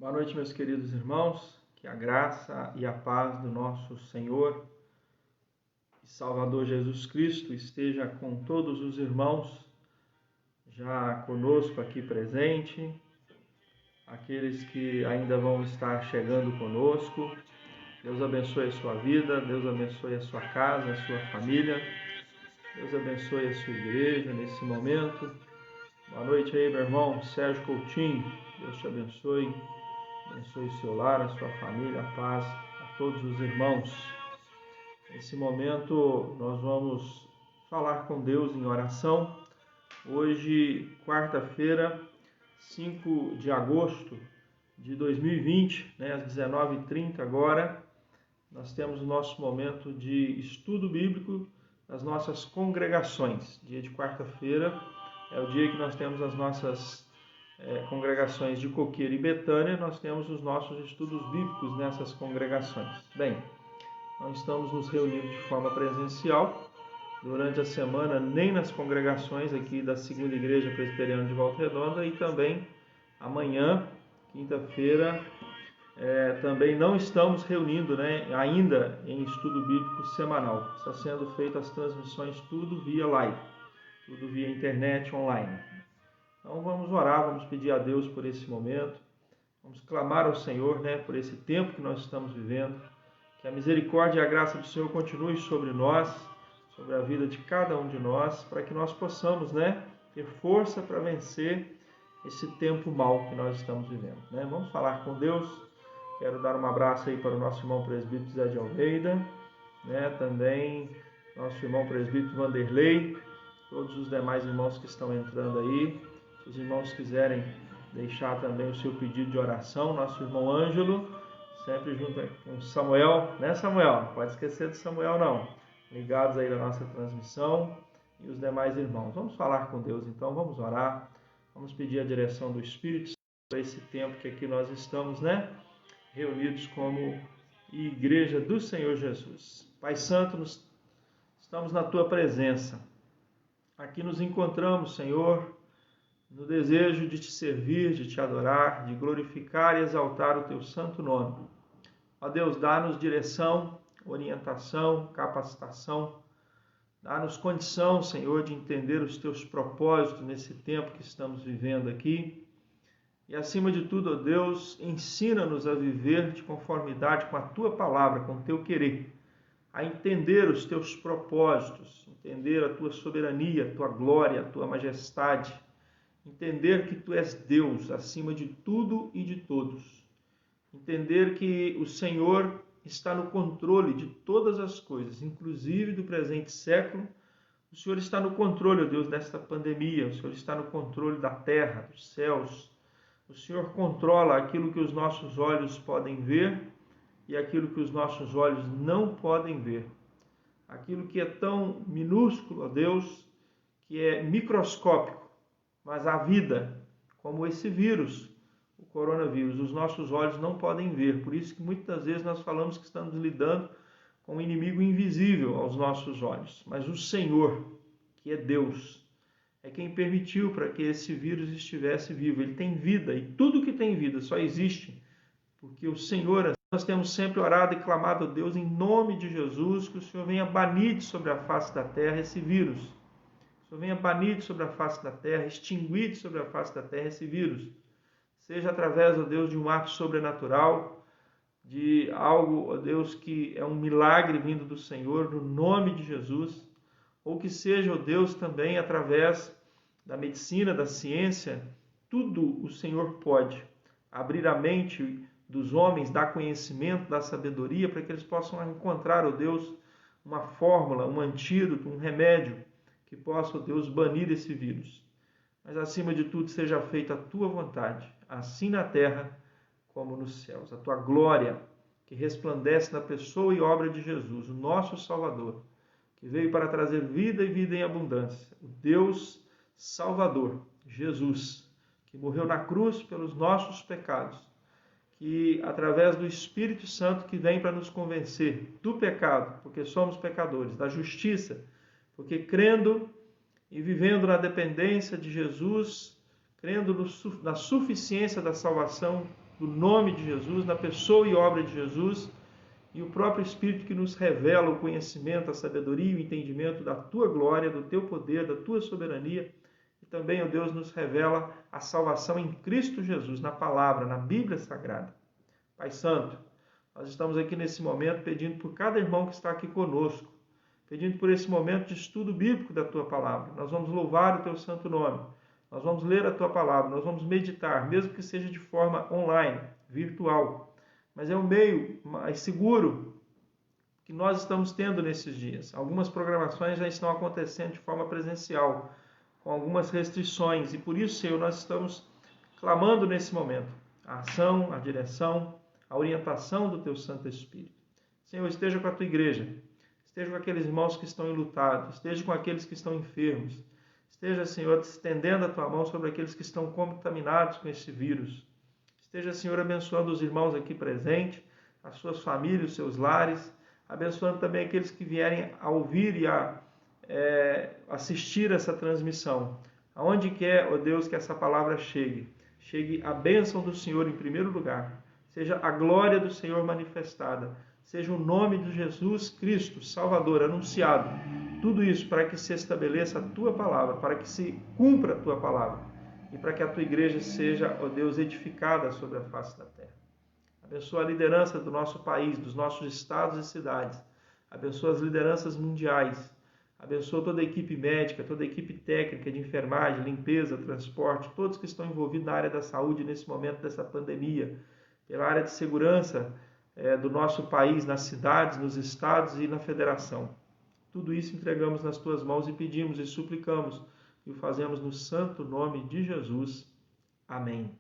Boa noite, meus queridos irmãos, que a graça e a paz do nosso Senhor e Salvador Jesus Cristo esteja com todos os irmãos já conosco aqui presente, aqueles que ainda vão estar chegando conosco. Deus abençoe a sua vida, Deus abençoe a sua casa, a sua família, Deus abençoe a sua igreja nesse momento. Boa noite aí, meu irmão Sérgio Coutinho, Deus te abençoe. Abençoe o seu lar, a sua família, a paz a todos os irmãos. Nesse momento, nós vamos falar com Deus em oração. Hoje, quarta-feira, 5 de agosto de 2020, às 19h30 agora, nós temos o nosso momento de estudo bíblico das nossas congregações. Dia de quarta-feira é o dia que nós temos as nossas congregações de Coqueiro e Betânia, nós temos os nossos estudos bíblicos nessas congregações. Bem, não estamos nos reunindo de forma presencial durante a semana, nem nas congregações aqui da Segunda Igreja Presbiteriana de Volta Redonda, e também amanhã, quinta-feira, também não estamos reunindo ainda em estudo bíblico semanal. Está sendo feitas as transmissões tudo via live, tudo via internet online. Então vamos orar, vamos pedir a Deus por esse momento, vamos clamar ao Senhor por esse tempo que nós estamos vivendo, que a misericórdia e a graça do Senhor continue sobre nós, sobre a vida de cada um de nós, para que nós possamos ter força para vencer esse tempo mau que nós estamos vivendo. Vamos falar com Deus. Quero dar um abraço aí para o nosso irmão presbítero Zé de Almeida, também nosso irmão presbítero Vanderlei, todos os demais irmãos que estão entrando aí. Se os irmãos quiserem deixar também o seu pedido de oração, nosso irmão Ângelo, sempre junto com Samuel, Samuel? Não pode esquecer de Samuel não. Ligados aí na nossa transmissão e os demais irmãos. Vamos falar com Deus então, vamos orar, vamos pedir a direção do Espírito Santo para esse tempo que aqui nós estamos, reunidos como Igreja do Senhor Jesus. Pai Santo, estamos na Tua presença. Aqui nos encontramos, Senhor, no desejo de Te servir, de Te adorar, de glorificar e exaltar o Teu santo nome. Ó Deus, dá-nos direção, orientação, capacitação, dá-nos condição, Senhor, de entender os Teus propósitos nesse tempo que estamos vivendo aqui. E acima de tudo, ó Deus, ensina-nos a viver de conformidade com a Tua palavra, com o Teu querer, a entender os Teus propósitos, entender a Tua soberania, a Tua glória, a Tua majestade, entender que Tu és Deus acima de tudo e de todos. Entender que o Senhor está no controle de todas as coisas, inclusive do presente século. O Senhor está no controle, ó Deus, desta pandemia. O Senhor está no controle da terra, dos céus. O Senhor controla aquilo que os nossos olhos podem ver e aquilo que os nossos olhos não podem ver. Aquilo que é tão minúsculo, ó Deus, que é microscópico, mas a vida, como esse vírus, o coronavírus, os nossos olhos não podem ver. Por isso que muitas vezes nós falamos que estamos lidando com um inimigo invisível aos nossos olhos. Mas o Senhor, que é Deus, é quem permitiu para que esse vírus estivesse vivo. Ele tem vida, e tudo que tem vida só existe porque o Senhor... Nós temos sempre orado e clamado a Deus em nome de Jesus, que o Senhor venha banir sobre a face da terra esse vírus. O Senhor venha banir sobre a face da terra, extinguir sobre a face da terra esse vírus. Seja através, ó Deus, de um ato sobrenatural, de algo, ó Deus, que é um milagre vindo do Senhor, no nome de Jesus, ou que seja, ó Deus, também através da medicina, da ciência. Tudo o Senhor pode abrir a mente dos homens, dar conhecimento, dar sabedoria, para que eles possam encontrar, ó Deus, uma fórmula, um antídoto, um remédio, que possa, ó Deus, banir esse vírus. Mas, acima de tudo, seja feita a Tua vontade, assim na terra como nos céus. A Tua glória, que resplandece na pessoa e obra de Jesus, o nosso Salvador, que veio para trazer vida e vida em abundância. O Deus Salvador, Jesus, que morreu na cruz pelos nossos pecados, que, através do Espírito Santo que vem para nos convencer do pecado, porque somos pecadores, da justiça, porque crendo e vivendo na dependência de Jesus, crendo na suficiência da salvação do nome de Jesus, na pessoa e obra de Jesus, e o próprio Espírito que nos revela o conhecimento, a sabedoria e o entendimento da tua glória, do teu poder, da tua soberania. E também, ó Deus, nos revela a salvação em Cristo Jesus, na palavra, na Bíblia Sagrada. Pai Santo, nós estamos aqui nesse momento pedindo por cada irmão que está aqui conosco, pedindo por esse momento de estudo bíblico da tua palavra. Nós vamos louvar o teu santo nome, nós vamos ler a tua palavra, nós vamos meditar, mesmo que seja de forma online, virtual. Mas é o meio mais seguro que nós estamos tendo nesses dias. Algumas programações já estão acontecendo de forma presencial, com algumas restrições. E por isso, Senhor, nós estamos clamando nesse momento a ação, a direção, a orientação do Teu Santo Espírito. Senhor, esteja com a Tua igreja. Esteja com aqueles irmãos que estão enlutados. Esteja com aqueles que estão enfermos. Esteja, Senhor, estendendo a Tua mão sobre aqueles que estão contaminados com esse vírus. Esteja, Senhor, abençoando os irmãos aqui presentes, as suas famílias, os seus lares, abençoando também aqueles que vierem a ouvir e a assistir essa transmissão. Aonde quer, ó Deus, que essa palavra chegue a bênção do Senhor em primeiro lugar, seja a glória do Senhor manifestada, seja o nome de Jesus Cristo, Salvador, anunciado. Tudo isso para que se estabeleça a Tua palavra, para que se cumpra a Tua palavra. E para que a Tua igreja seja, ó Deus, edificada sobre a face da terra. Abençoa a liderança do nosso país, dos nossos estados e cidades. Abençoa as lideranças mundiais. Abençoa toda a equipe médica, toda a equipe técnica de enfermagem, limpeza, transporte, todos que estão envolvidos na área da saúde nesse momento dessa pandemia, pela área de segurança do nosso país, nas cidades, nos estados e na federação. Tudo isso entregamos nas Tuas mãos e pedimos e suplicamos e o fazemos no santo nome de Jesus. Amém.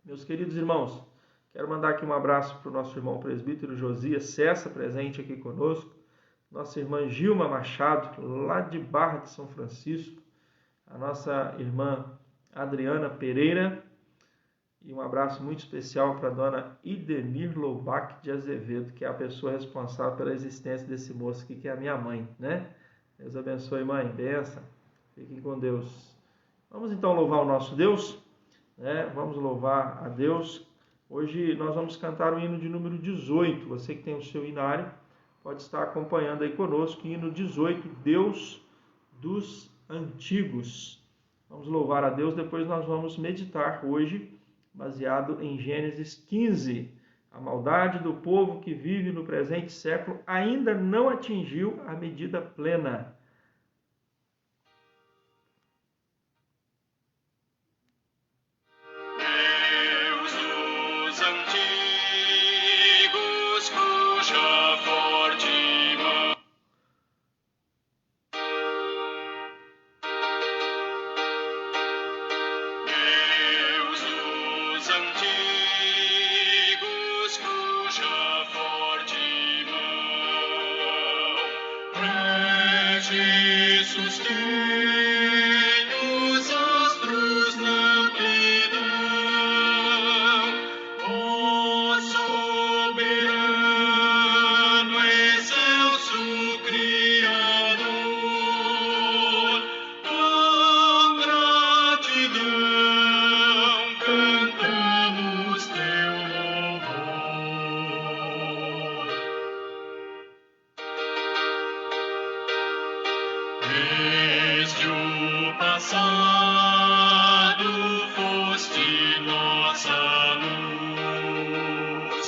Meus queridos irmãos, quero mandar aqui um abraço para o nosso irmão presbítero Josias Cessa, presente aqui conosco, nossa irmã Gilma Machado, lá de Barra de São Francisco, a nossa irmã Adriana Pereira, e um abraço muito especial para a dona Idenir Loubach de Azevedo, que é a pessoa responsável pela existência desse moço aqui, que é a minha mãe, né? Deus abençoe, mãe, benção. Fiquem com Deus. Vamos então louvar o nosso Deus, né? Vamos louvar a Deus. Hoje nós vamos cantar o hino de número 18. Você que tem o seu hinário, pode estar acompanhando aí conosco, hino 18, Deus dos Antigos. Vamos louvar a Deus, depois nós vamos meditar hoje, baseado em Gênesis 15. A maldade do povo que vive no presente século ainda não atingiu a medida plena. Desde o passado foste nossa luz,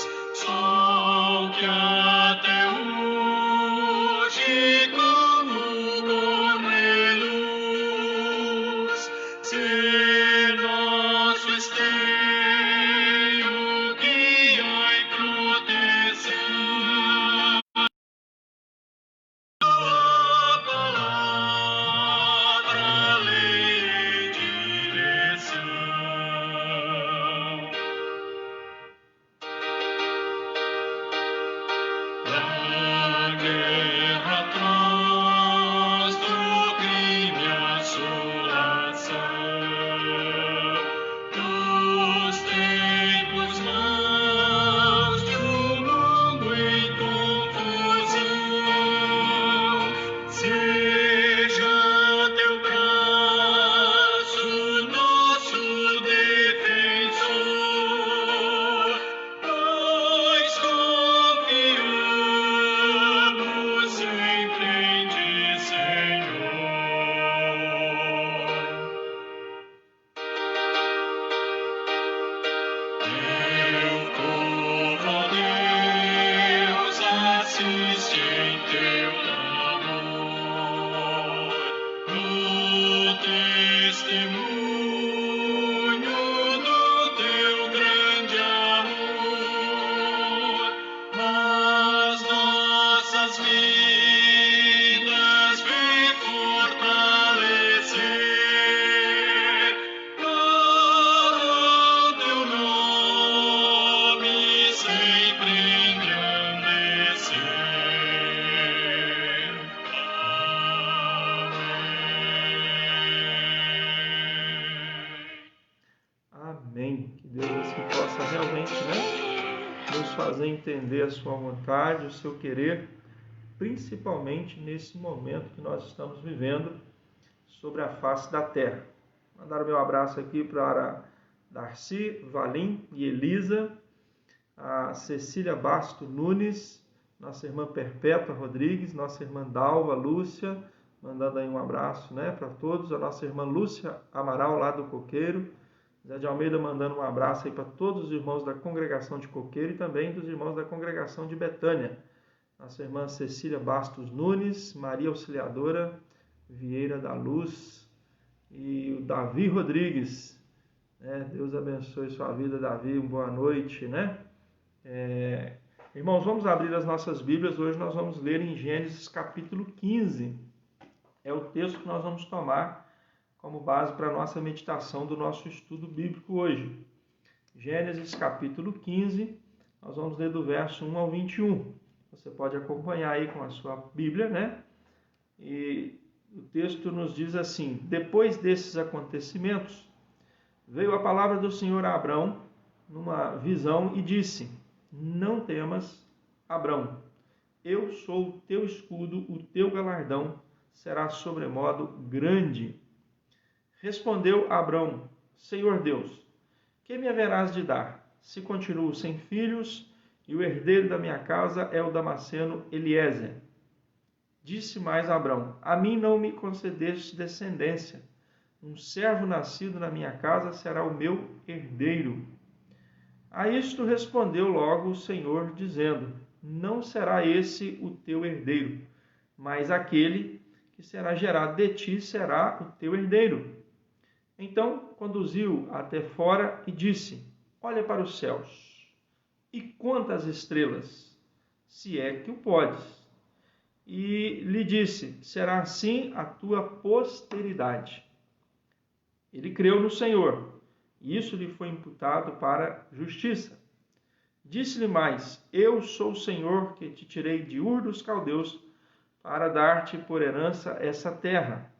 né? Nos fazer entender a sua vontade, o seu querer, principalmente nesse momento que nós estamos vivendo sobre a face da terra. Mandar o meu abraço aqui para Darcy, Valim e Elisa, a Cecília Basto Nunes, nossa irmã Perpétua Rodrigues, nossa irmã Dalva Lúcia, mandando aí um abraço, né, para todos, a nossa irmã Lúcia Amaral, lá do Coqueiro, Zé de Almeida mandando um abraço aí para todos os irmãos da congregação de Coqueiro e também dos irmãos da congregação de Betânia, nossa irmã Cecília Bastos Nunes, Maria Auxiliadora Vieira da Luz e o Davi Rodrigues, né? Deus abençoe sua vida, Davi, uma boa noite, né? Irmãos, vamos abrir as nossas Bíblias. Hoje nós vamos ler em Gênesis capítulo 15. É o texto que nós vamos tomar como base para a nossa meditação do nosso estudo bíblico hoje. Gênesis capítulo 15, nós vamos ler do verso 1 ao 21. Você pode acompanhar aí com a sua Bíblia, né? E o texto nos diz assim: depois desses acontecimentos, veio a palavra do Senhor a Abrão numa visão e disse: não temas, Abrão, eu sou o teu escudo, o teu galardão será sobremodo grande. Respondeu Abrão: Senhor Deus, que me haverás de dar, se continuo sem filhos, e o herdeiro da minha casa é o Damasceno Eliezer? Disse mais Abrão: a mim não me concedeste descendência, um servo nascido na minha casa será o meu herdeiro. A isto respondeu logo o Senhor, dizendo: não será esse o teu herdeiro, mas aquele que será gerado de ti será o teu herdeiro. Então conduziu até fora e disse: olha para os céus e conta as estrelas, se é que o podes. E lhe disse: será assim a tua posteridade. Ele creu no Senhor, e isso lhe foi imputado para justiça. Disse-lhe mais: eu sou o Senhor que te tirei de Ur dos Caldeus para dar-te por herança essa terra.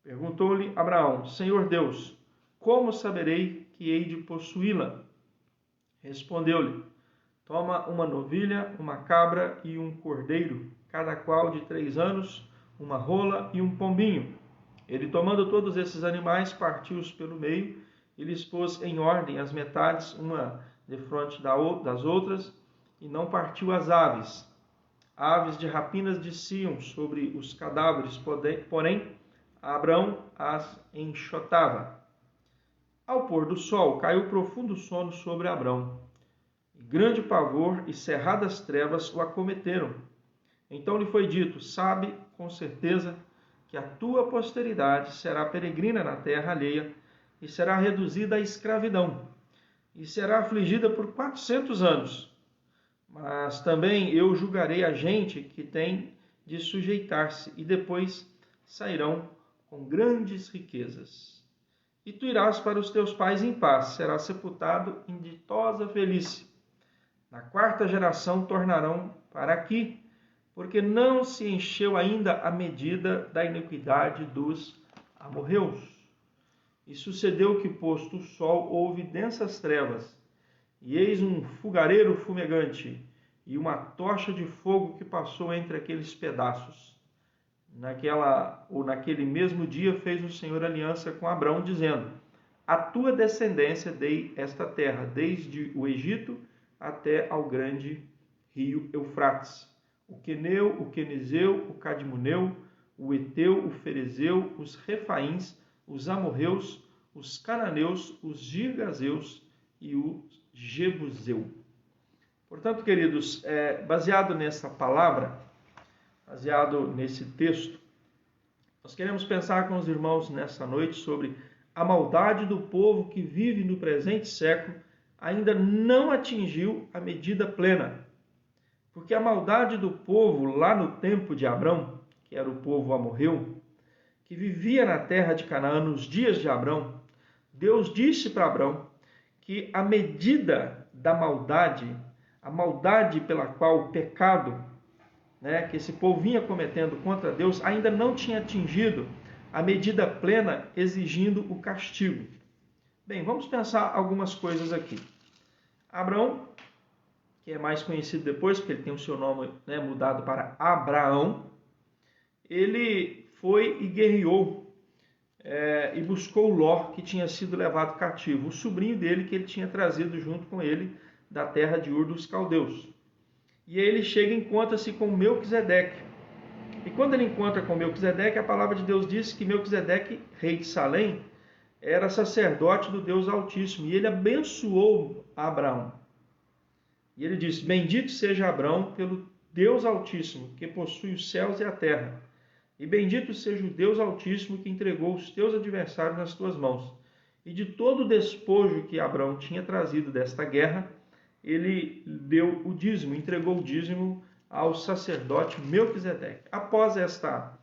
Perguntou-lhe Abraão: Senhor Deus, como saberei que hei de possuí-la? Respondeu-lhe: toma uma novilha, uma cabra e um cordeiro, cada qual de 3 anos, uma rola e um pombinho. Ele, tomando todos esses animais, partiu-os pelo meio e lhes pôs em ordem as metades, uma defronte das outras, e não partiu as aves. Aves de rapinas desciam sobre os cadáveres, porém Abrão as enxotava. Ao pôr do sol, caiu profundo sono sobre Abrão. Grande pavor e cerradas trevas o acometeram. Então lhe foi dito: sabe com certeza que a tua posteridade será peregrina na terra alheia e será reduzida à escravidão, e será afligida por 400 anos. Mas também eu julgarei a gente que tem de sujeitar-se, e depois sairão com grandes riquezas. E tu irás para os teus pais em paz, serás sepultado em ditosa velhice. Na 4ª geração tornarão para aqui, porque não se encheu ainda a medida da iniquidade dos amorreus. E sucedeu que, posto o sol, houve densas trevas, e eis um fogareiro fumegante, e uma tocha de fogo que passou entre aqueles pedaços. Naquele mesmo dia fez o Senhor aliança com Abrão, dizendo: a tua descendência dei esta terra, desde o Egito até ao grande rio Eufrates, o queneu, o quenizeu, o cadmoneu, o eteu, o ferezeu, os refaíns, os amorreus, os cananeus, os girgazeus e o jebuseu. Portanto, queridos, baseado nessa palavra, baseado nesse texto, nós queremos pensar com os irmãos nessa noite sobre a maldade do povo que vive no presente século, ainda não atingiu a medida plena. Porque a maldade do povo lá no tempo de Abrão, que era o povo amorreu, que vivia na terra de Canaã nos dias de Abrão, Deus disse para Abrão que a medida da maldade, a maldade pela qual o pecado, que esse povo vinha cometendo contra Deus, ainda não tinha atingido a medida plena, exigindo o castigo. Bem, vamos pensar algumas coisas aqui. Abrão, que é mais conhecido depois, porque ele tem o seu nome, né, mudado para Abraão, ele foi e guerreou e buscou Ló, que tinha sido levado cativo, o sobrinho dele que ele tinha trazido junto com ele da terra de Ur dos Caldeus. E aí ele chega e encontra-se com Melquisedeque. E quando ele encontra com Melquisedeque, a palavra de Deus diz que Melquisedeque, rei de Salém, era sacerdote do Deus Altíssimo. E ele abençoou Abraão. E ele diz: bendito seja Abraão pelo Deus Altíssimo, que possui os céus e a terra. E bendito seja o Deus Altíssimo, que entregou os teus adversários nas tuas mãos. E de todo o despojo que Abraão tinha trazido desta guerra, ele deu o dízimo, entregou o dízimo ao sacerdote Melquisedeque. Após esta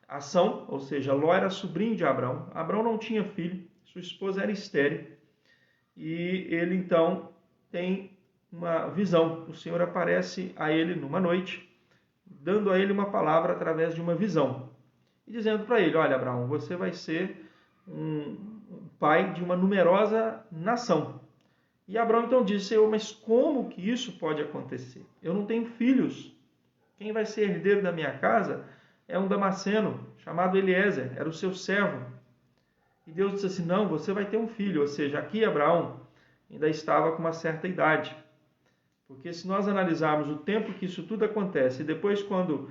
ação, ou seja, Ló era sobrinho de Abraão. Abraão não tinha filho, sua esposa era estéril. E ele então tem uma visão. O Senhor aparece a ele numa noite, dando a ele uma palavra através de uma visão. E dizendo para ele: olha, Abraão, você vai ser um pai de uma numerosa nação. E Abraão então disse: Senhor, mas como que isso pode acontecer? Eu não tenho filhos. Quem vai ser herdeiro da minha casa é um damasceno chamado Eliezer, era o seu servo. E Deus disse assim: não, você vai ter um filho. Ou seja, aqui Abraão ainda estava com uma certa idade. Porque se nós analisarmos o tempo que isso tudo acontece, e depois quando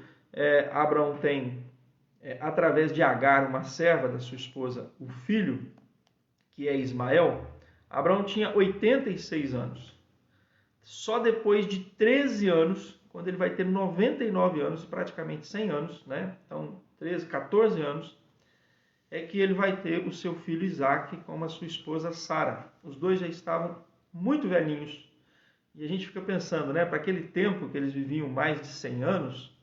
Abraão tem, através de Agar, uma serva da sua esposa, o filho, que é Ismael, Abraão tinha 86 anos. Só depois de 13 anos, quando ele vai ter 99 anos, praticamente 100 anos, né? Então 13, 14 anos, é que ele vai ter o seu filho Isaque com a sua esposa Sara. Os dois já estavam muito velhinhos. E a gente fica pensando, né? Para aquele tempo que eles viviam mais de 100 anos,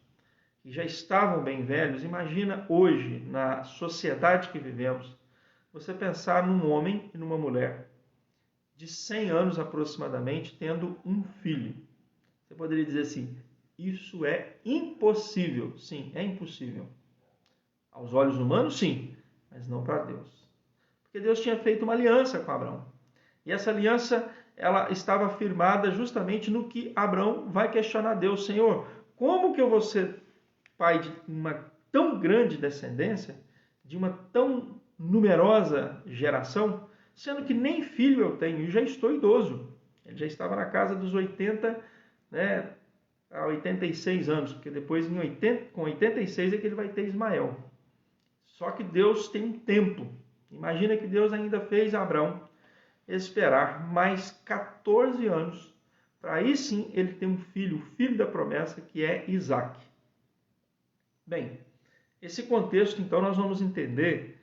e já estavam bem velhos, imagina hoje, na sociedade que vivemos, você pensar num homem e numa mulher de 100 anos aproximadamente, tendo um filho. Você poderia dizer assim: isso é impossível. Sim, é impossível. Aos olhos humanos, sim, mas não para Deus. Porque Deus tinha feito uma aliança com Abraão. E essa aliança, ela estava firmada justamente no que Abraão vai questionar Deus: Senhor, como que eu vou ser pai de uma tão grande descendência, de uma tão numerosa geração, sendo que nem filho eu tenho e já estou idoso? Ele já estava na casa dos 80, né, a 86 anos, porque depois com 86 é que ele vai ter Ismael. Só que Deus tem um tempo. Imagina que Deus ainda fez Abraão esperar mais 14 anos, para aí sim ele ter um filho, o filho da promessa, que é Isaque. Bem, esse contexto, então, nós vamos entender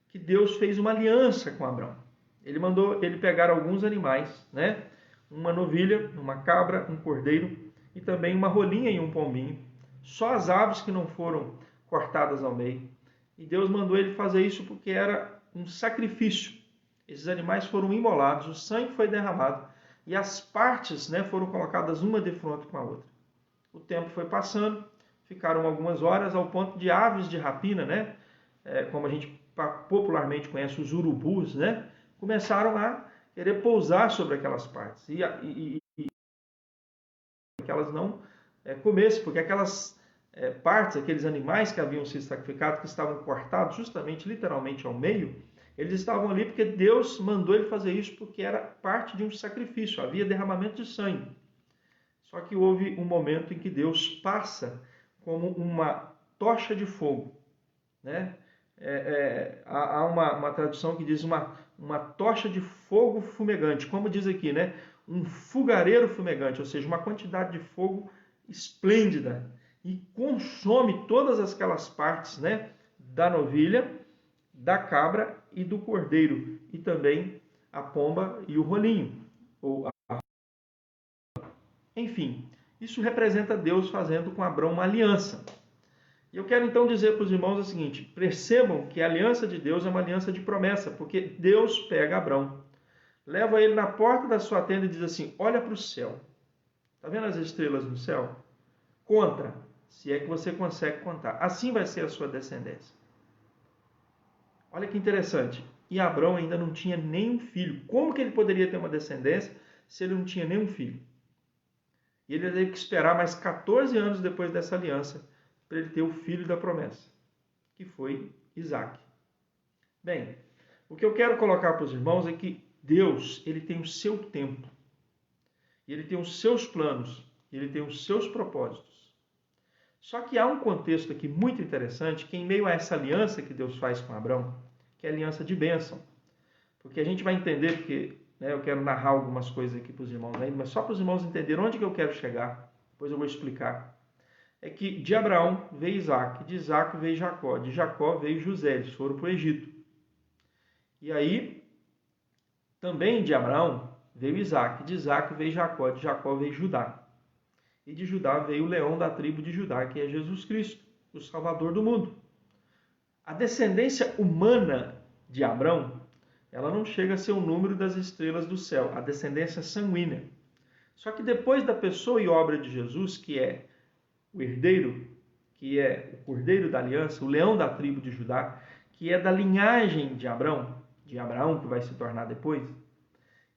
que Deus fez uma aliança com Abraão. Ele mandou ele pegar alguns animais, né? Uma novilha, uma cabra, um cordeiro e também uma rolinha e um pombinho. Só as aves que não foram cortadas ao meio. E Deus mandou ele fazer isso porque era um sacrifício. Esses animais foram imolados, o sangue foi derramado e as partes, né, foram colocadas uma de frente com a outra. O tempo foi passando, ficaram algumas horas ao ponto de aves de rapina, né, como a gente popularmente conhece, os urubus, né, começaram a querer pousar sobre aquelas partes e que elas não comessem, porque aquelas partes, aqueles animais que haviam sido sacrificados, que estavam cortados justamente, literalmente ao meio, eles estavam ali porque Deus mandou ele fazer isso, porque era parte de um sacrifício, havia derramamento de sangue. Só que houve um momento em que Deus passa como uma tocha de fogo, né? Há uma tradução que diz uma tocha de fogo fumegante, como diz aqui, né? Um fogareiro fumegante, ou seja, uma quantidade de fogo esplêndida, e consome todas aquelas partes, né, da novilha, da cabra e do cordeiro, e também a pomba e o rolinho. Enfim, isso representa Deus fazendo com Abraão uma aliança. E eu quero então dizer para os irmãos o seguinte: percebam que a aliança de Deus é uma aliança de promessa, porque Deus pega Abraão, leva ele na porta da sua tenda e diz assim: olha para o céu. Está vendo as estrelas no céu? Conta, se é que você consegue contar. Assim vai ser a sua descendência. Olha que interessante. E Abraão ainda não tinha nenhum filho. Como que ele poderia ter uma descendência se ele não tinha nenhum filho. E ele teve que esperar mais 14 anos depois dessa aliança para ele ter o filho da promessa, que foi Isaac. Bem, o que eu quero colocar para os irmãos é que Deus, ele tem o seu tempo, e ele tem os seus planos, e ele tem os seus propósitos. Só que há um contexto aqui muito interessante, que em meio a essa aliança que Deus faz com Abraão, que é a aliança de bênção, porque a gente vai entender, porque eu quero narrar algumas coisas aqui para os irmãos ainda, mas só para os irmãos entenderem onde que eu quero chegar, depois eu vou explicar. É que de Abraão veio Isaac, de Isaac veio Jacó, de Jacó veio José, eles foram para o Egito. E aí, também de Abraão veio Isaac, de Isaac veio Jacó, de Jacó veio Judá. E de Judá veio o leão da tribo de Judá, que é Jesus Cristo, o Salvador do mundo. A descendência humana de Abraão, ela não chega a ser o número das estrelas do céu, a descendência sanguínea. Só que depois da pessoa e obra de Jesus, que é o herdeiro, que é o cordeiro da aliança, o leão da tribo de Judá, que é da linhagem de Abraão, que vai se tornar depois,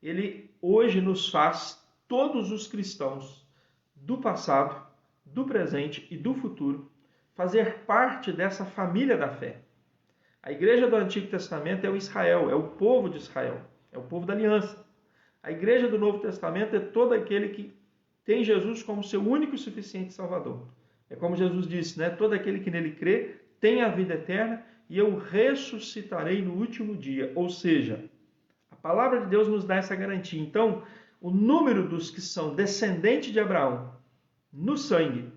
ele hoje nos faz, todos os cristãos do passado, do presente e do futuro, fazer parte dessa família da fé. A igreja do Antigo Testamento é o Israel, é o povo de Israel, é o povo da aliança. A igreja do Novo Testamento é todo aquele que tem Jesus como seu único e suficiente Salvador. É como Jesus disse, né? Todo aquele que nele crê tem a vida eterna e eu ressuscitarei no último dia. Ou seja, a palavra de Deus nos dá essa garantia. Então, o número dos que são descendentes de Abraão no sangue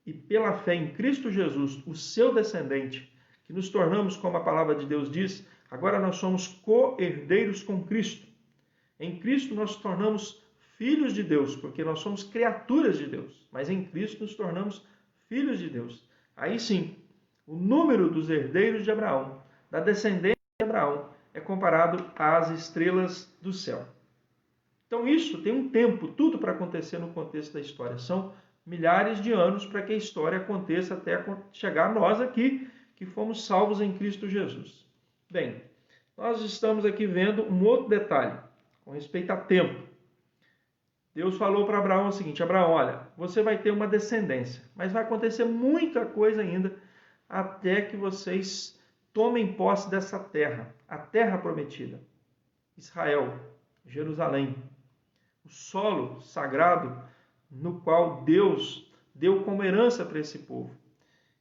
e pela fé em Cristo Jesus, o seu descendente, que nos tornamos, como a palavra de Deus diz, agora nós somos co-herdeiros com Cristo. Em Cristo nós nos tornamos filhos de Deus, porque nós somos criaturas de Deus, mas em Cristo nos tornamos filhos de Deus. Aí sim, o número dos herdeiros de Abraão, da descendência de Abraão, é comparado às estrelas do céu. Então isso tem um tempo, tudo para acontecer no contexto da história. São milhares de anos para que a história aconteça até chegar a nós aqui, que fomos salvos em Cristo Jesus. Bem, nós estamos aqui vendo um outro detalhe, com respeito a tempo. Deus falou para Abraão o seguinte: Abraão, olha, você vai ter uma descendência, mas vai acontecer muita coisa ainda até que vocês tomem posse dessa terra, a terra prometida, Israel, Jerusalém, o solo sagrado no qual Deus deu como herança para esse povo.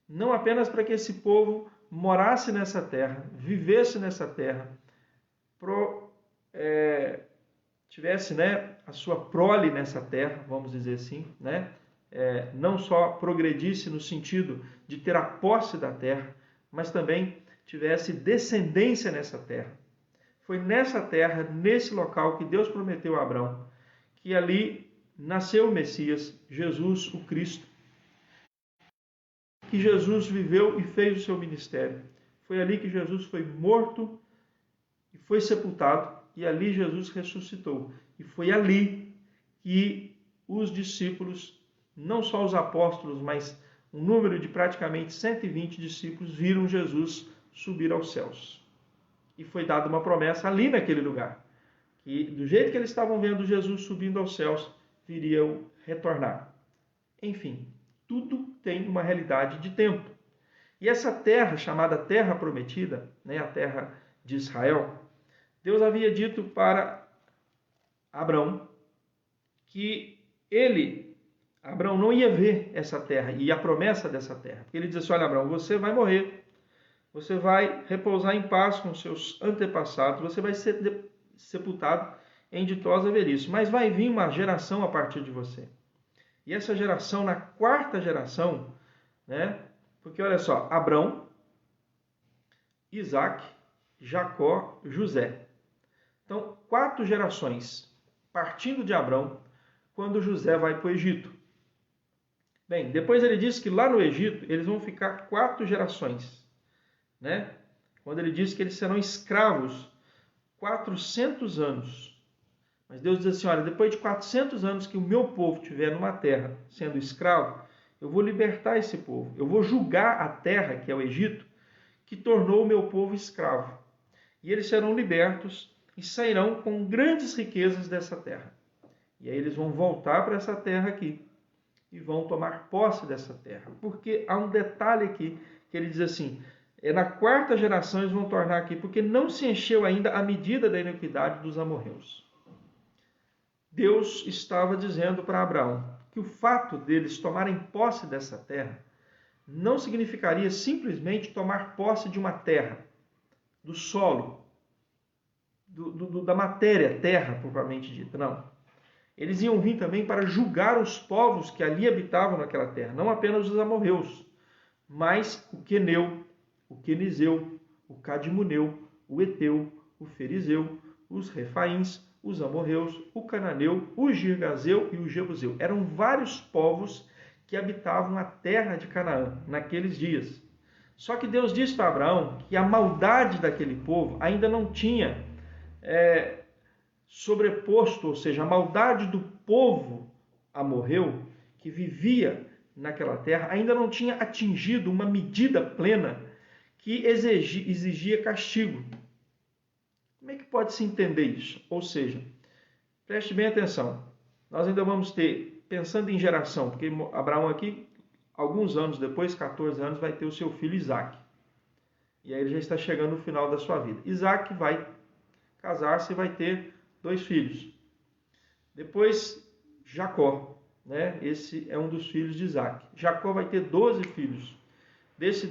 Não apenas para que esse povo morasse nessa terra, vivesse nessa terra, tivesse a sua prole nessa terra, vamos dizer assim, não só progredisse no sentido de ter a posse da terra, mas também tivesse descendência nessa terra. Foi nessa terra, nesse local, que Deus prometeu a Abraão, que ali nasceu o Messias, Jesus, o Cristo, que Jesus viveu e fez o seu ministério. Foi ali que Jesus foi morto e foi sepultado, e ali Jesus ressuscitou. E foi ali que os discípulos, não só os apóstolos, mas um número de praticamente 120 discípulos, viram Jesus subir aos céus. E foi dada uma promessa ali naquele lugar, que do jeito que eles estavam vendo Jesus subindo aos céus, viriam retornar. Enfim, tudo tem uma realidade de tempo. E essa terra, chamada Terra Prometida, a terra de Israel, Deus havia dito para Abraão que Abraão não ia ver essa terra e a promessa dessa terra. Ele disse assim: olha, Abraão, você vai morrer, você vai repousar em paz com seus antepassados, você vai ser sepultado em ditosa velhice, mas vai vir uma geração a partir de você. E essa geração, na quarta geração, porque olha só, Abraão, Isaac, Jacó, José. Então, 4 gerações, partindo de Abraão, quando José vai para o Egito. Bem, depois ele diz que lá no Egito, eles vão ficar 4 gerações. Quando ele diz que eles serão escravos 400 anos. Mas Deus diz assim: olha, depois de 400 anos que o meu povo estiver numa terra sendo escravo, eu vou libertar esse povo. Eu vou julgar a terra, que é o Egito, que tornou o meu povo escravo. E eles serão libertos e sairão com grandes riquezas dessa terra. E aí eles vão voltar para essa terra aqui e vão tomar posse dessa terra. Porque há um detalhe aqui que ele diz assim, na quarta geração eles vão tornar aqui, porque não se encheu ainda a medida da iniquidade dos amorreus. Deus estava dizendo para Abraão que o fato deles tomarem posse dessa terra não significaria simplesmente tomar posse de uma terra, do solo, da matéria, terra, propriamente dita. Não. Eles iam vir também para julgar os povos que ali habitavam naquela terra, não apenas os amorreus, mas o queneu, o quenizeu, o cadmoneu, o eteu, o ferizeu, os refaíns, os amorreus, o cananeu, o girgazeu e o jebuseu. Eram vários povos que habitavam a terra de Canaã naqueles dias. Só que Deus disse para Abraão que a maldade daquele povo ainda não tinha sobreposto, ou seja, a maldade do povo amorreu que vivia naquela terra ainda não tinha atingido uma medida plena que exigia castigo. Como é que pode se entender isso? Ou seja, preste bem atenção, nós ainda vamos ter, pensando em geração, porque Abraão aqui, alguns anos depois, 14 anos, vai ter o seu filho Isaque. E aí ele já está chegando no final da sua vida. Isaque vai casar-se e vai ter 2 filhos. Depois, Jacó, né? Esse é um dos filhos de Isaque. Jacó vai ter 12 filhos. Desses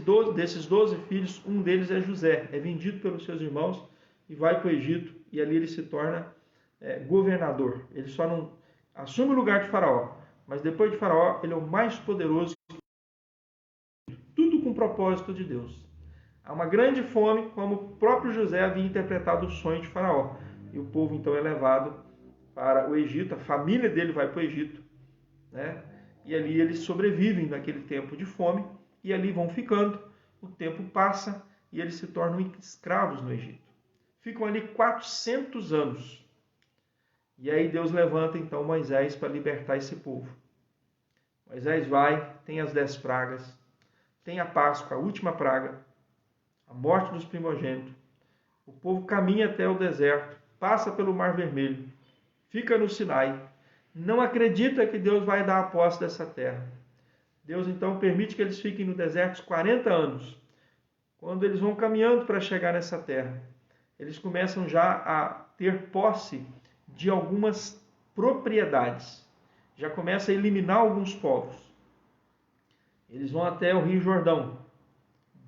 12 filhos, um deles é José, é vendido pelos seus irmãos e vai para o Egito, e ali ele se torna governador. Ele só não assume o lugar de Faraó, mas depois de Faraó, ele é o mais poderoso, tudo com o propósito de Deus. Há uma grande fome, como o próprio José havia interpretado o sonho de Faraó. E o povo então é levado para o Egito, a família dele vai para o Egito, né? E ali eles sobrevivem naquele tempo de fome, e ali vão ficando, o tempo passa e eles se tornam escravos no Egito. Ficam ali 400 anos. E aí Deus levanta então Moisés para libertar esse povo. Moisés vai, tem as 10 pragas, tem a Páscoa, a última praga, a morte dos primogênitos. O povo caminha até o deserto, passa pelo Mar Vermelho, fica no Sinai, não acredita que Deus vai dar a posse dessa terra. Deus então permite que eles fiquem no deserto 40 anos. Quando eles vão caminhando para chegar nessa terra, eles começam já a ter posse de algumas propriedades. Já começa a eliminar alguns povos. Eles vão até o Rio Jordão.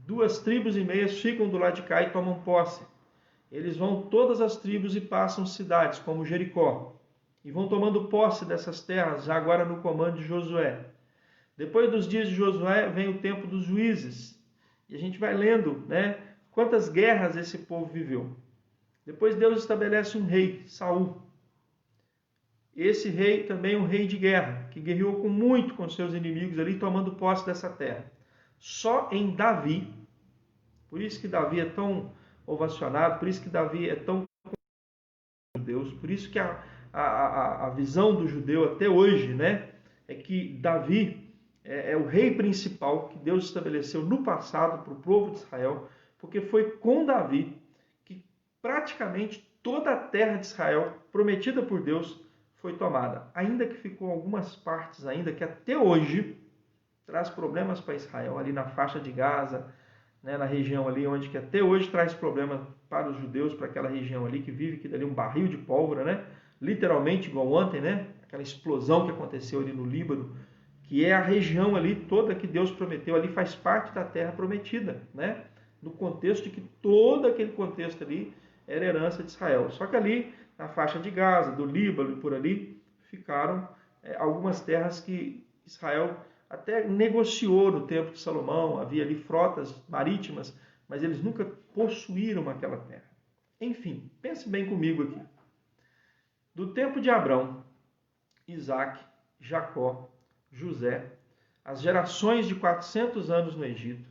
2,5 tribos ficam do lado de cá e tomam posse. Eles vão todas as tribos e passam cidades, como Jericó. E vão tomando posse dessas terras, já agora no comando de Josué. Depois dos dias de Josué, vem o tempo dos juízes. E a gente vai lendo, né, quantas guerras esse povo viveu. Depois Deus estabelece um rei, Saul. Esse rei também é um rei de guerra, que guerreou muito com seus inimigos ali, tomando posse dessa terra. Só em Davi, por isso que Davi é tão ovacionado, por isso que Davi é tão judeus, por isso que a visão do judeu até hoje, né, é que Davi é o rei principal que Deus estabeleceu no passado para o povo de Israel, porque foi com Davi que praticamente toda a terra de Israel, prometida por Deus, foi tomada. Ainda que ficou algumas partes ainda que até hoje traz problemas para Israel, ali na faixa de Gaza, né, na região ali onde que até hoje traz problema para os judeus, para aquela região ali que vive, que dali um barril de pólvora, né? Literalmente igual ontem, né? Aquela explosão que aconteceu ali no Líbano, que é a região ali toda que Deus prometeu, ali faz parte da terra prometida, né? No contexto de que todo aquele contexto ali era herança de Israel. Só que ali, na faixa de Gaza, do Líbano e por ali, ficaram algumas terras que Israel até negociou no tempo de Salomão, havia ali frotas marítimas, mas eles nunca possuíram aquela terra. Enfim, pense bem comigo aqui. Do tempo de Abrão, Isaque, Jacó, José, as gerações de 400 anos no Egito,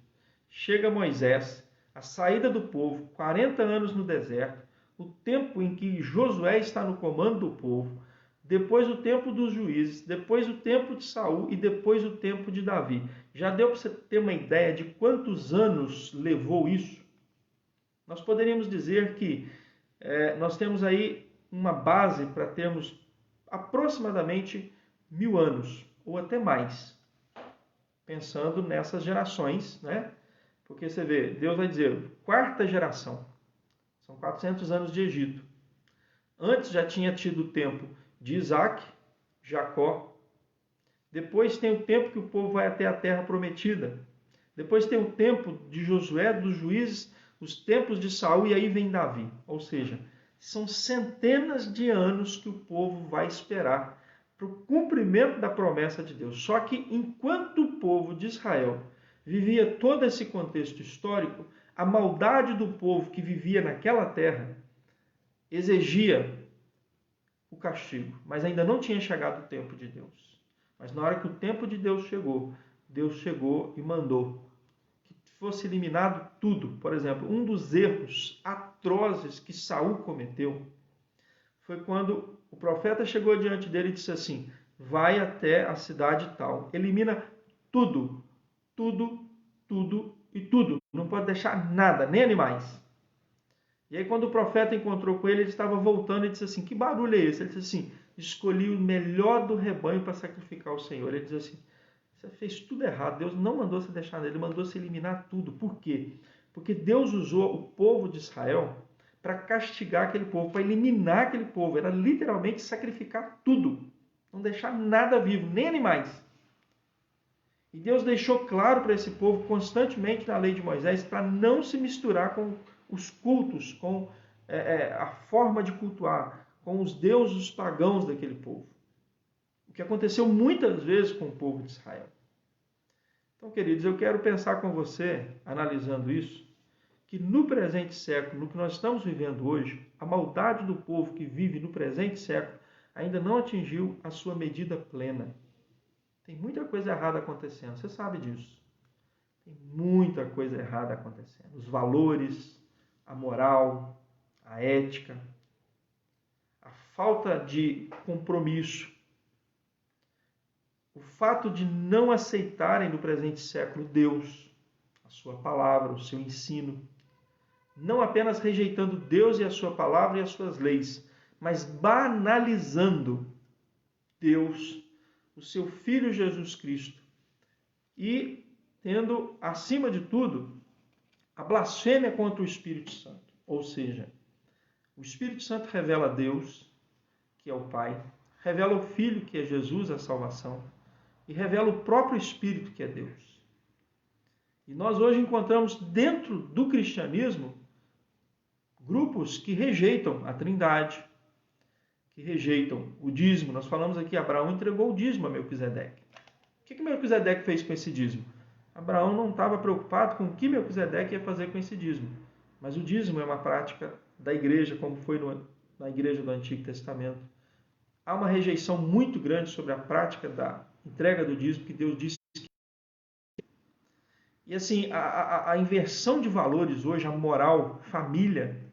chega Moisés, a saída do povo, 40 anos no deserto, o tempo em que Josué está no comando do povo, depois o tempo dos juízes, depois o tempo de Saul e depois o tempo de Davi. Já deu para você ter uma ideia de quantos anos levou isso? Nós poderíamos dizer que nós temos aí uma base para termos aproximadamente 1000 anos, ou até mais, pensando nessas gerações, né? Porque você vê, Deus vai dizer, quarta geração, são 400 anos de Egito. Antes já tinha tido o tempo de Isaac, Jacó. Depois tem o tempo que o povo vai até a terra prometida. Depois tem o tempo de Josué, dos juízes, os tempos de Saul, e aí vem Davi. Ou seja, são centenas de anos que o povo vai esperar para o cumprimento da promessa de Deus. Só que enquanto o povo de Israel vivia todo esse contexto histórico, a maldade do povo que vivia naquela terra exigia o castigo, mas ainda não tinha chegado o tempo de Deus. Mas na hora que o tempo de Deus chegou e mandou que fosse eliminado tudo. Por exemplo, um dos erros atrozes que Saul cometeu foi quando o profeta chegou diante dele e disse assim: vai até a cidade tal, elimina tudo, tudo, tudo e tudo. Não pode deixar nada, nem animais. E aí quando o profeta encontrou com ele, ele estava voltando e disse assim: que barulho é esse? Ele disse assim: escolhi o melhor do rebanho para sacrificar ao Senhor. Ele diz assim: você fez tudo errado, Deus não mandou você deixar nele, ele mandou você eliminar tudo. Por quê? Porque Deus usou o povo de Israel para castigar aquele povo, para eliminar aquele povo. Era literalmente sacrificar tudo, não deixar nada vivo, nem animais. E Deus deixou claro para esse povo constantemente na lei de Moisés para não se misturar com os cultos, com a forma de cultuar, com os deuses pagãos daquele povo. O que aconteceu muitas vezes com o povo de Israel. Então, queridos, eu quero pensar com você, analisando isso, que no presente século, no que nós estamos vivendo hoje, a maldade do povo que vive no presente século ainda não atingiu a sua medida plena. Tem muita coisa errada acontecendo, você sabe disso. Tem muita coisa errada acontecendo. Os valores, a moral, a ética, a falta de compromisso, o fato de não aceitarem no presente século Deus, a sua palavra, o seu ensino, não apenas rejeitando Deus e a sua palavra e as suas leis, mas banalizando Deus, o seu Filho Jesus Cristo, e tendo, acima de tudo, a blasfêmia contra o Espírito Santo. Ou seja, o Espírito Santo revela Deus, que é o Pai, revela o Filho, que é Jesus, a salvação, e revela o próprio Espírito, que é Deus. E nós hoje encontramos dentro do cristianismo grupos que rejeitam a Trindade, que rejeitam o dízimo. Nós falamos aqui, Abraão entregou o dízimo a Melquisedeque. O que Melquisedeque fez com esse dízimo? Abraão não estava preocupado com o que Melquisedeque ia fazer com esse dízimo. Mas o dízimo é uma prática da igreja, como foi na igreja do Antigo Testamento. Há uma rejeição muito grande sobre a prática da entrega do dízimo, que Deus disse que... E assim, a inversão de valores hoje, a moral, família,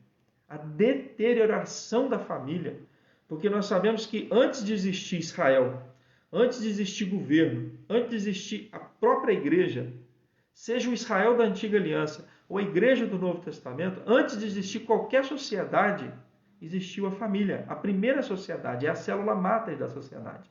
a deterioração da família, porque nós sabemos que antes de existir Israel, antes de existir governo, antes de existir a própria igreja, seja o Israel da Antiga Aliança ou a igreja do Novo Testamento, antes de existir qualquer sociedade, existiu a família. A primeira sociedade é a célula máter da sociedade.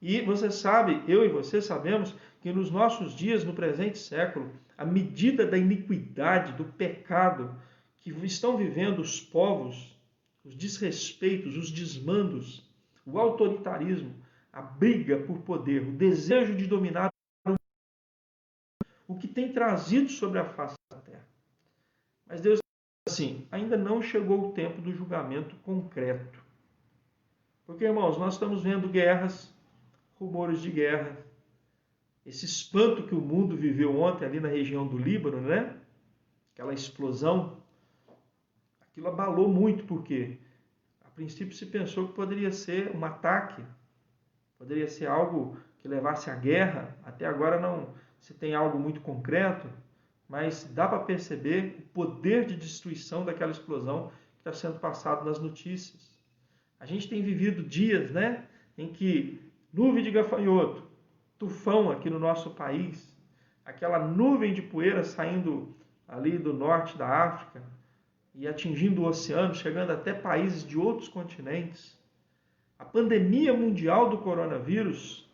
E você sabe, eu e você sabemos, que nos nossos dias, no presente século, a medida da iniquidade, do pecado que estão vivendo os povos, os desrespeitos, os desmandos, o autoritarismo, a briga por poder, o desejo de dominar o que tem trazido sobre a face da terra. Mas Deus diz assim, ainda não chegou o tempo do julgamento concreto. Porque, irmãos, nós estamos vendo guerras, rumores de guerra, esse espanto que o mundo viveu ontem ali na região do Líbano, né? Aquela explosão, aquilo abalou muito, porque a princípio se pensou que poderia ser um ataque, poderia ser algo que levasse à guerra. Até agora não se tem algo muito concreto, mas dá para perceber o poder de destruição daquela explosão que está sendo passado nas notícias. A gente tem vivido dias, né, em que nuvem de gafanhoto, tufão aqui no nosso país, aquela nuvem de poeira saindo ali do norte da África e atingindo o oceano, chegando até países de outros continentes. a pandemia mundial do coronavírus,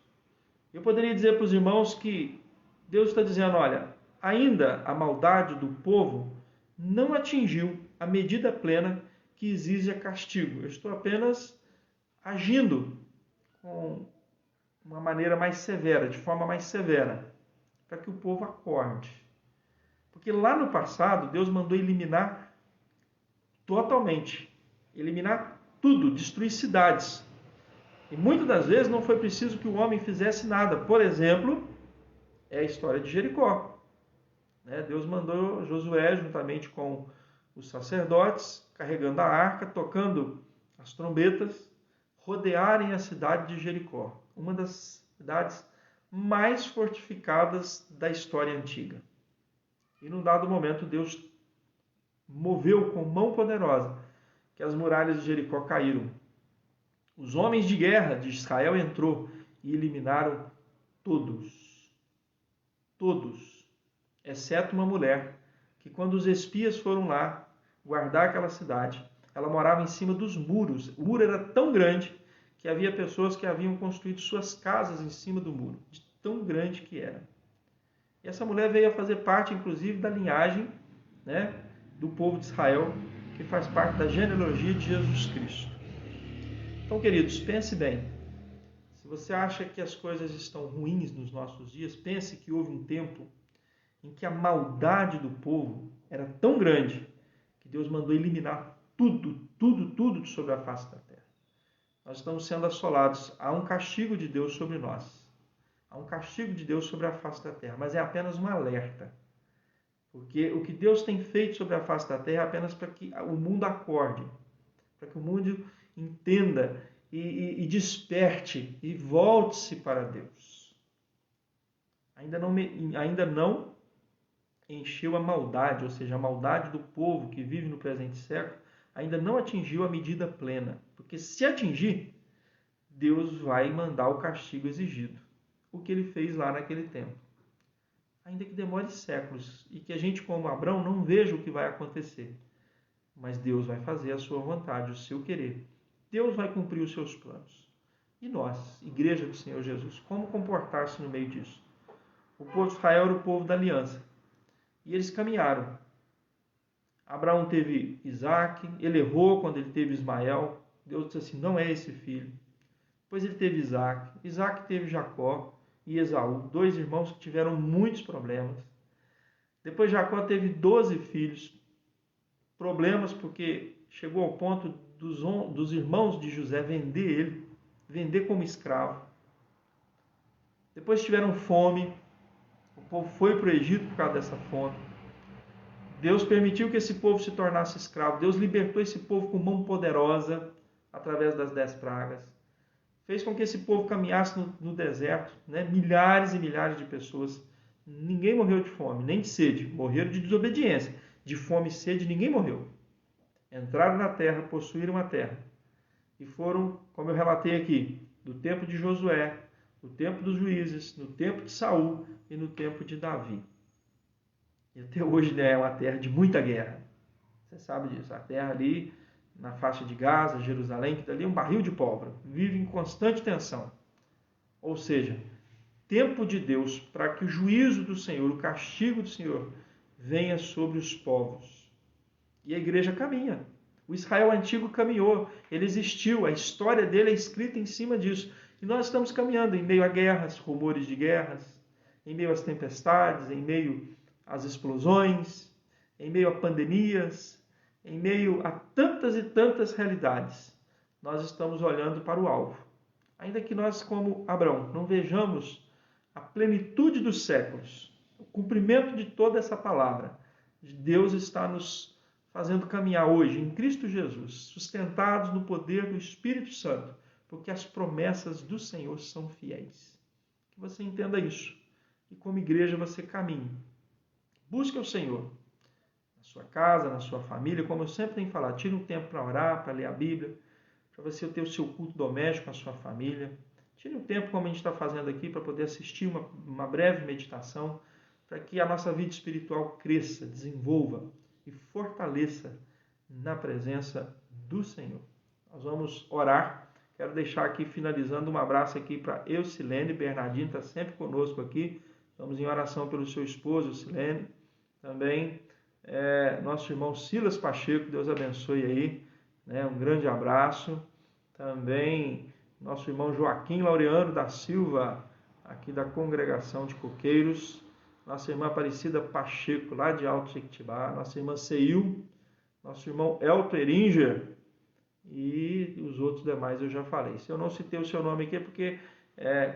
eu poderia dizer para os irmãos que Deus está dizendo, olha, ainda a maldade do povo não atingiu a medida plena que exige castigo. Eu estou apenas agindo com uma maneira mais severa, de forma mais severa, para que o povo acorde. Porque lá no passado, Deus mandou eliminar totalmente, eliminar tudo, destruir cidades. E muitas das vezes não foi preciso que o homem fizesse nada. Por exemplo, é a história de Jericó. Deus mandou Josué, juntamente com os sacerdotes, carregando a arca, tocando as trombetas, rodearem a cidade de Jericó, uma das cidades mais fortificadas da história antiga. E num dado momento, Deus moveu com mão poderosa que as muralhas de Jericó caíram. Os homens de guerra de Israel entrou e eliminaram todos, exceto uma mulher, que quando os espias foram lá guardar aquela cidade, ela morava em cima dos muros. O muro era tão grande que havia pessoas que haviam construído suas casas em cima do muro, de tão grande que era. E essa mulher veio a fazer parte, inclusive, da linhagem, do povo de Israel, que faz parte da genealogia de Jesus Cristo. Então, queridos, pense bem. Se você acha que as coisas estão ruins nos nossos dias, pense que houve um tempo em que a maldade do povo era tão grande que Deus mandou eliminar tudo sobre a face da terra. Nós estamos sendo assolados. Há um castigo de Deus sobre nós. Há um castigo de Deus sobre a face da terra, mas é apenas um alerta. Porque o que Deus tem feito sobre a face da terra é apenas para que o mundo acorde, para que o mundo entenda e desperte e volte-se para Deus. Ainda não encheu a maldade, ou seja, a maldade do povo que vive no presente século, ainda não atingiu a medida plena. Porque se atingir, Deus vai mandar o castigo exigido. O que ele fez lá naquele tempo. Ainda que demore séculos e que a gente, como Abraão, não veja o que vai acontecer. Mas Deus vai fazer a sua vontade, o seu querer. Deus vai cumprir os seus planos. E nós, Igreja do Senhor Jesus, como comportar-se no meio disso? O povo de Israel era o povo da aliança. E eles caminharam. Abraão teve Isaac, ele errou quando ele teve Ismael. Deus disse assim, não é esse filho. Depois ele teve Isaac. Isaac teve Jacó e Esaú, 2 irmãos que tiveram muitos problemas. Depois Jacó teve 12 filhos. Problemas porque chegou ao ponto dos irmãos de José vender como escravo. Depois tiveram fome. O povo foi para o Egito por causa dessa fome. Deus permitiu que esse povo se tornasse escravo. Deus libertou esse povo com mão poderosa através das 10 pragas. Fez com que esse povo caminhasse no deserto, milhares e milhares de pessoas. Ninguém morreu de fome, nem de sede. Morreram de desobediência. De fome e sede, ninguém morreu. Entraram na terra, possuíram a terra. E foram, como eu relatei aqui, do tempo de Josué, no tempo dos juízes, no tempo de Saul e no tempo de Davi. E até hoje é uma terra de muita guerra. Você sabe disso. A terra ali, na faixa de Gaza, Jerusalém, que está ali é um barril de pólvora. Vive em constante tensão. Ou seja, tempo de Deus para que o juízo do Senhor, o castigo do Senhor, venha sobre os povos. E a igreja caminha. O Israel antigo caminhou. Ele existiu. A história dele é escrita em cima disso. E nós estamos caminhando em meio a guerras, rumores de guerras, em meio às tempestades, em meio às explosões, em meio a pandemias, em meio a tantas e tantas realidades. Nós estamos olhando para o alvo. Ainda que nós, como Abraão, não vejamos a plenitude dos séculos, o cumprimento de toda essa palavra, Deus está nos fazendo caminhar hoje em Cristo Jesus, sustentados no poder do Espírito Santo, porque as promessas do Senhor são fiéis. Que você entenda isso. E como igreja você caminhe. Busque o Senhor. Na sua casa, na sua família, como eu sempre tenho falado, tire um tempo para orar, para ler a Bíblia, para você ter o seu culto doméstico com a sua família. Tire um tempo, como a gente está fazendo aqui, para poder assistir uma breve meditação, para que a nossa vida espiritual cresça, desenvolva e fortaleça na presença do Senhor. Nós vamos orar. Quero deixar aqui, finalizando, um abraço aqui para Eucilene. Bernardinho está sempre conosco aqui. Estamos em oração pelo seu esposo, Eucilene. Também nosso irmão Silas Pacheco, Deus abençoe aí, né? Um grande abraço. Também nosso irmão Joaquim Laureano da Silva, aqui da congregação de Coqueiros. Nossa irmã Aparecida Pacheco, lá de Alto Jequitibá. Nossa irmã Ceil. Nosso irmão Elton Eringer. E os outros demais eu já falei. Se eu não citei o seu nome aqui é porque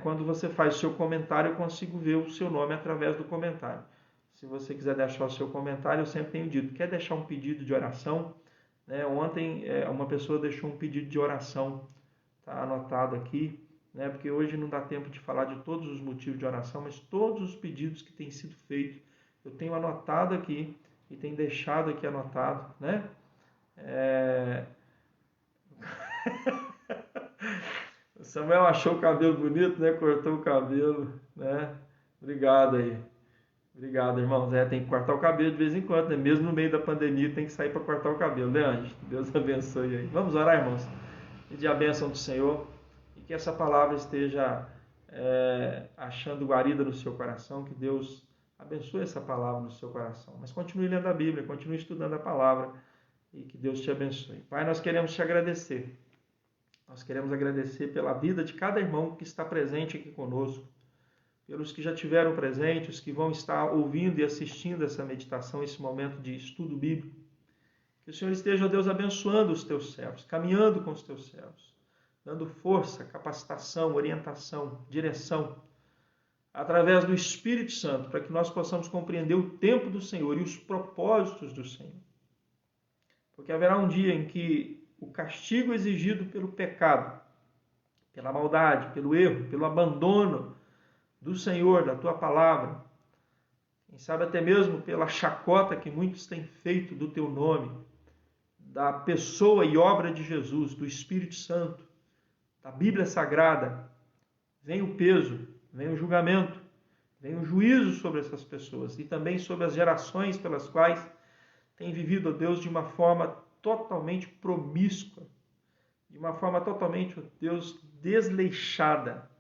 quando você faz o seu comentário eu consigo ver o seu nome através do comentário. Se você quiser deixar o seu comentário, eu sempre tenho dito, quer deixar um pedido de oração? Né? Ontem uma pessoa deixou um pedido de oração, está anotado aqui, né? Porque hoje não dá tempo de falar de todos os motivos de oração, mas todos os pedidos que têm sido feitos, eu tenho anotado aqui e tenho deixado aqui anotado, né? O Samuel achou o cabelo bonito, né? Cortou o cabelo, né? Obrigado aí. Obrigado, irmãos. Tem que cortar o cabelo de vez em quando, né? Mesmo no meio da pandemia tem que sair para cortar o cabelo, né, Anjo? Deus abençoe aí. Vamos orar, irmãos. Pedir a bênção do Senhor e que essa palavra esteja achando guarida no seu coração, que Deus abençoe essa palavra no seu coração. Mas continue lendo a Bíblia, continue estudando a palavra e que Deus te abençoe. Pai, nós queremos te agradecer. Nós queremos agradecer pela vida de cada irmão que está presente aqui conosco, pelos que já tiveram presente, os que vão estar ouvindo e assistindo essa meditação, esse momento de estudo bíblico. Que o Senhor esteja, ó Deus, abençoando os teus servos, caminhando com os teus servos, dando força, capacitação, orientação, direção, através do Espírito Santo, para que nós possamos compreender o tempo do Senhor e os propósitos do Senhor. Porque haverá um dia em que o castigo exigido pelo pecado, pela maldade, pelo erro, pelo abandono do Senhor, da tua palavra, quem sabe até mesmo pela chacota que muitos têm feito do teu nome, da pessoa e obra de Jesus, do Espírito Santo, da Bíblia Sagrada, vem o peso, vem o julgamento, vem o juízo sobre essas pessoas e também sobre as gerações pelas quais têm vivido, ó Deus, de uma forma totalmente promíscua, de uma forma totalmente, ó Deus, desleixada.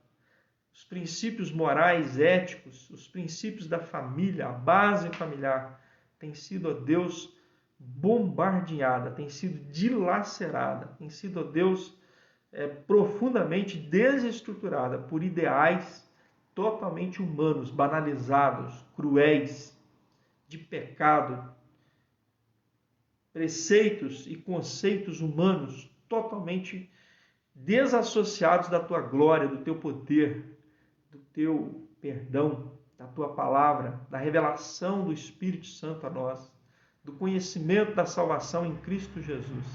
Os princípios morais, éticos, os princípios da família, a base familiar, tem sido, ó Deus, bombardeada, tem sido dilacerada, tem sido, ó Deus, profundamente desestruturada por ideais totalmente humanos, banalizados, cruéis, de pecado, preceitos e conceitos humanos totalmente desassociados da tua glória, do teu poder, do teu perdão, da tua palavra, da revelação do Espírito Santo a nós, do conhecimento da salvação em Cristo Jesus.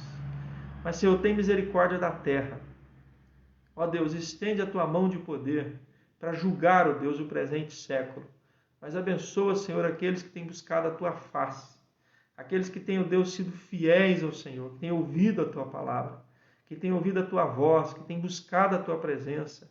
Mas, Senhor, tem misericórdia da terra. Ó Deus, estende a tua mão de poder para julgar, ó Deus, o presente século. Mas abençoa, Senhor, aqueles que têm buscado a tua face, aqueles que têm, ó Deus, sido fiéis ao Senhor, que têm ouvido a tua palavra, que têm ouvido a tua voz, que têm buscado a tua presença.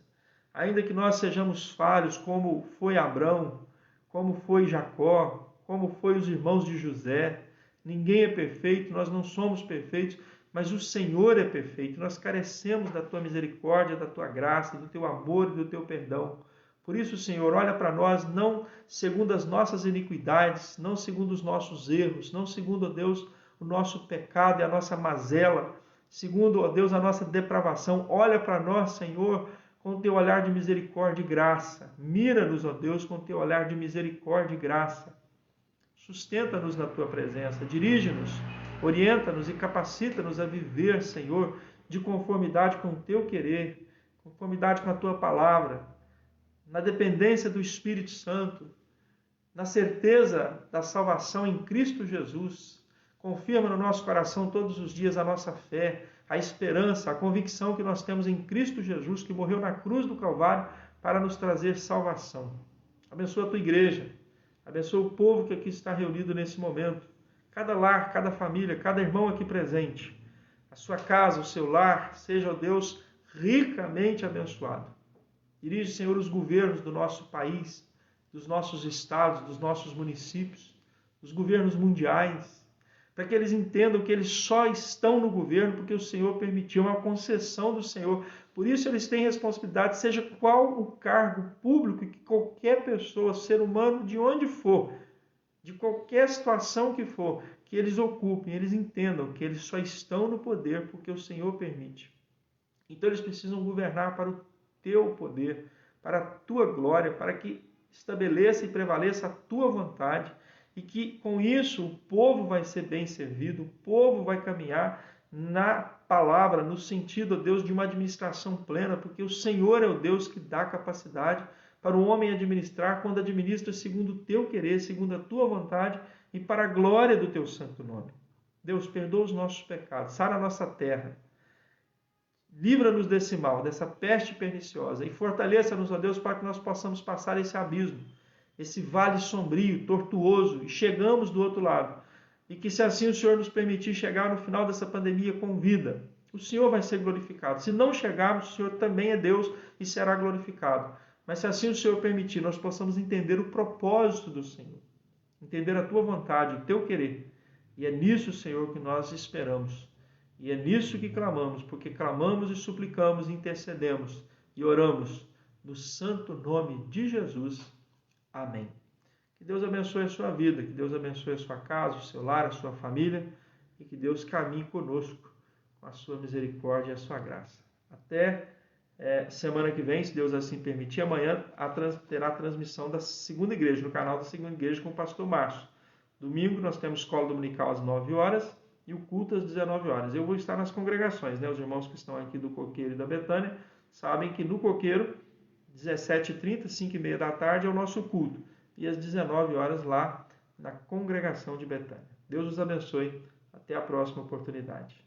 Ainda que nós sejamos falhos, como foi Abrão, como foi Jacó, como foi os irmãos de José, ninguém é perfeito, nós não somos perfeitos, mas o Senhor é perfeito. Nós carecemos da tua misericórdia, da tua graça, do teu amor e do teu perdão. Por isso, Senhor, olha para nós não segundo as nossas iniquidades, não segundo os nossos erros, não segundo, ó Deus, o nosso pecado e a nossa mazela, segundo, ó Deus, a nossa depravação. Olha para nós, Senhor, com o teu olhar de misericórdia e graça. Mira-nos, ó Deus, com o teu olhar de misericórdia e graça. Sustenta-nos na tua presença, dirige-nos, orienta-nos e capacita-nos a viver, Senhor, de conformidade com o teu querer, conformidade com a tua palavra, na dependência do Espírito Santo, na certeza da salvação em Cristo Jesus. Confirma no nosso coração todos os dias a nossa fé, a esperança, a convicção que nós temos em Cristo Jesus, que morreu na cruz do Calvário para nos trazer salvação. Abençoa a tua igreja, abençoa o povo que aqui está reunido nesse momento, cada lar, cada família, cada irmão aqui presente, a sua casa, o seu lar, seja, ó Deus, ricamente abençoado. Dirige, Senhor, os governos do nosso país, dos nossos estados, dos nossos municípios, os governos mundiais, para que eles entendam que eles só estão no governo porque o Senhor permitiu uma concessão do Senhor Por isso eles têm responsabilidade, seja qual o cargo público que qualquer pessoa, ser humano, de onde for, de qualquer situação que for, que eles ocupem, eles entendam que eles só estão no poder porque o Senhor permite. Então eles precisam governar para o teu poder, para a tua glória, para que estabeleça e prevaleça a tua vontade e que com isso o povo vai ser bem servido, o povo vai caminhar na palavra, no sentido, ó Deus, de uma administração plena, porque o Senhor é o Deus que dá capacidade para o homem administrar quando administra segundo o teu querer, segundo a tua vontade e para a glória do teu santo nome. Deus, perdoa os nossos pecados, sara a nossa terra, livra-nos desse mal, dessa peste perniciosa e fortaleça-nos, ó Deus, para que nós possamos passar esse abismo, esse vale sombrio, tortuoso e chegamos do outro lado. E que se assim o Senhor nos permitir chegar no final dessa pandemia com vida, o Senhor vai ser glorificado. Se não chegarmos, o Senhor também é Deus e será glorificado. Mas se assim o Senhor permitir, nós possamos entender o propósito do Senhor, entender a tua vontade, o teu querer. E é nisso, Senhor, que nós esperamos. E é nisso que clamamos, porque clamamos e suplicamos, intercedemos e oramos no santo nome de Jesus. Amém. Que Deus abençoe a sua vida, que Deus abençoe a sua casa, o seu lar, a sua família e que Deus caminhe conosco com a sua misericórdia e a sua graça. Até semana que vem, se Deus assim permitir. Amanhã terá a transmissão da segunda igreja, no canal da segunda igreja com o pastor Márcio. Domingo nós temos escola dominical às 9 horas e o culto às 19 horas. Eu vou estar nas congregações, né? Os irmãos que estão aqui do Coqueiro e da Betânia sabem que no Coqueiro, 17h30, 5h30 da tarde é o nosso culto. E às 19 horas lá na congregação de Betânia. Deus os abençoe. Até a próxima oportunidade.